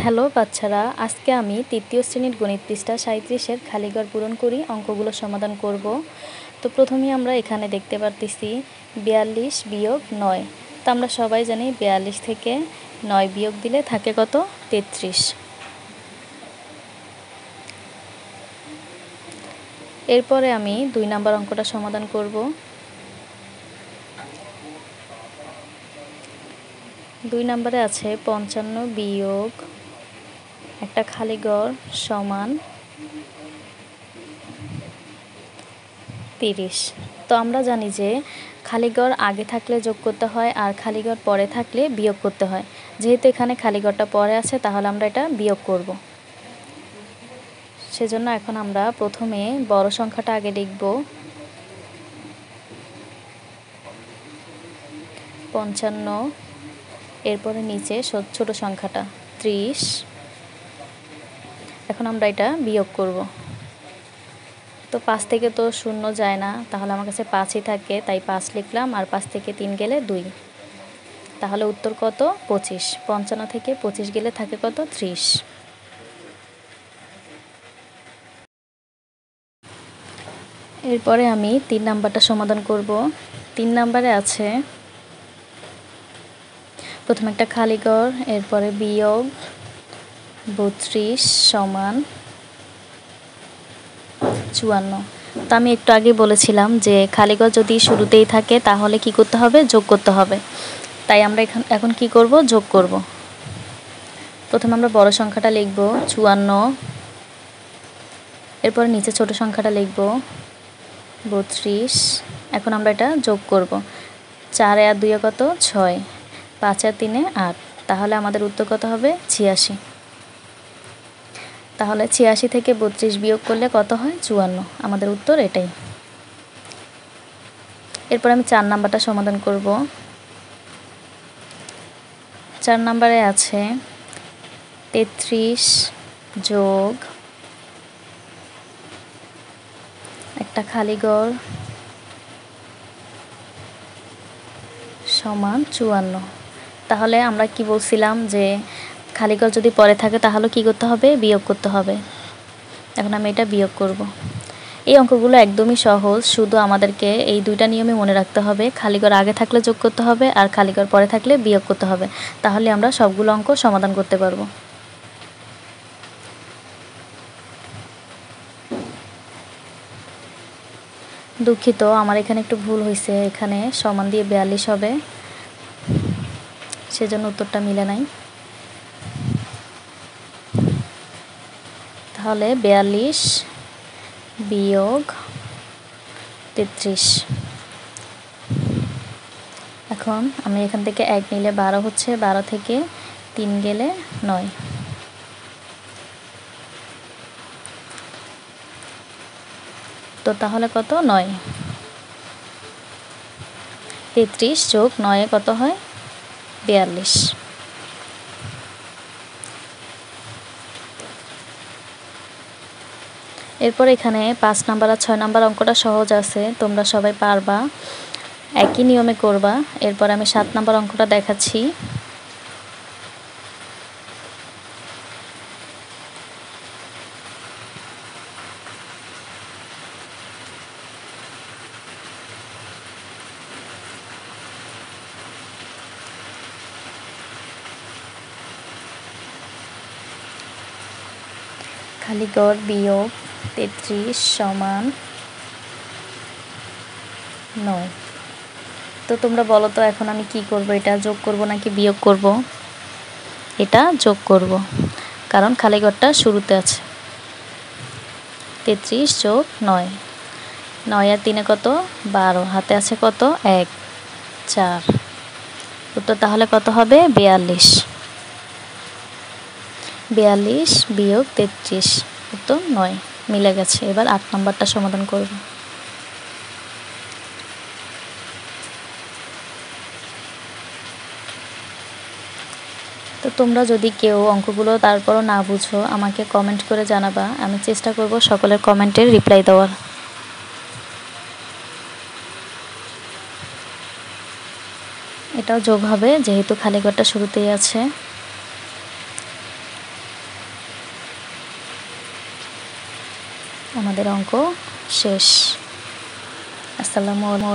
Hello বাচ্চারা, আজকে আমি তৃতীয় শ্রেণীর গণিত পৃষ্ঠা 37-এর খালিঘর পূরণ করি অঙ্কগুলো সমাধান করব। তো প্রথমেই আমরা এখানে দেখতে পারতেছি 42 বিয়োগ 9। তো আমরা সবাই জানি 42 থেকে 9 বিয়োগ দিলে থাকে কত? 33। এরপরে আমি 2 নাম্বার অঙ্কটা সমাধান করব। 2 নম্বরে আছে 55 বিয়োগ একটা খালি ঘর সমান 30। তো আমরা জানি যে খালি ঘর আগে থাকলে যোগ করতে হয় আর খালি ঘর পরে থাকলে বিয়োগ করতে হয়। যেহেতু এখানে খালি ঘরটা পরে আছে, তাহলে আমরা এটা বিয়োগ করব। সেজন্য এখন আমরা প্রথমে বড় সংখ্যাটা আগে লিখব, 55। এরপরে নিচে ছোট সংখ্যাটা 30। এখন আমরা এটা বিয়োগ করব। তো 5 থেকে তো 0 যায় না, তাহলে আমার কাছে 5ই থাকে, তাই 5 লিখলাম। আর 5 থেকে 3 গেলে 2, তাহলে উত্তর কত? 25। 55 থেকে 25 গেলে থাকে কত? 30। এরপরে আমি 3 নাম্বারটা সমাধান করব। 3 নাম্বারে আছে প্রথমে একটা খালি ঘর, এরপরে বিয়োগ 32 সমান 54। তো আমি একটু আগে বলেছিলাম যে খালি ঘর যদি শুরুতেই থাকে তাহলে কি করতে হবে? যোগ করতে হবে। তাই আমরা এখন কি করব? যোগ করব। প্রথমে আমরা বড় সংখ্যাটা লিখব 54, এরপর নিচে ছোট সংখ্যাটা লিখব 32। এখন আমরা এটা যোগ করব। 4 আর 2 কত? 6, 5 আর 3 8, তাহলে আমাদের উত্তর কত হবে? 86। তাহলে 86 থেকে 32 বিয়োগ করলে কত হয়? 54। আমাদের উত্তর এটাই। এরপর আমি 4 নাম্বারটা সমাধান করব। 4 নাম্বারে আছে 33 যোগ একটা খালি ঘর সমান 54। তাহলে আমরা কি বলছিলাম যে খালি ঘর যদি পরে থাকে তাহলে কি করতে হবে? বিয়োগ করতে হবে। এখন আমি এটা বিয়োগ করব। এই অঙ্কগুলো একদমই সহজ, শুধু আমাদেরকে এই 2টা নিয়মে মনে রাখতে হবে। খালি ঘর আগে থাকলে যোগ করতে হবে আর খালি ঘর পরে থাকলে বিয়োগ করতে হবে, তাহলে আমরা সবগুলো অঙ্ক সমাধান করতে পারবো। দুঃখিত, আমার এখানে একটু ভুল হয়েছে, এখানে সমান দিয়ে 42 হবে, সেজন্য উত্তরটা মিলে নাই। তাহলে 42 বিয়োগ 33। এখন আমি এখান থেকে 1 নিলে 12 হচ্ছে, 12 থেকে 3 গেলে 9। তো তাহলে কত? 9। 33 যোগ 9 কত হয়? 42। এরপর এখানে 5 নাম্বার আর 6 নাম্বার অঙ্কটা সহজ আছে, তোমরা সবাই পারবা, একই নিয়মে করবা। এরপর আমি 7 নাম্বার অঙ্কটা দেখাচ্ছি। খালি ঘর বিয়োগ 33 সমান 9। তো তোমরা বলো তো এখন আমি কি করব? এটা যোগ করব নাকি বিয়োগ করব? এটা যোগ করব, কারণ খালি ঘরটা শুরুতে আছে। 33 যোগ 9, 9 আর 3 কত? 12, হাতে আছে কত? 1, 4। উত্তর তাহলে কত হবে? 42। 42 বিয়োগ 33, উত্তর 9, মিলে গেছে। এবার 8 নাম্বারটা সমাধান করব। তো তোমরা যদি কেউ অঙ্কগুলো তারপরও না বুঝো, আমাকে কমেন্ট করে জানাবা, আমি চেষ্টা করব সকলের কমেন্টের রিপ্লাই দেওয়ার। এটাও যোগ হবে যেহেতু খালি ঘরটা শুরুতেই আছে। আমাদের অঙ্ক শেষ। আসসালামু আলাইকুম।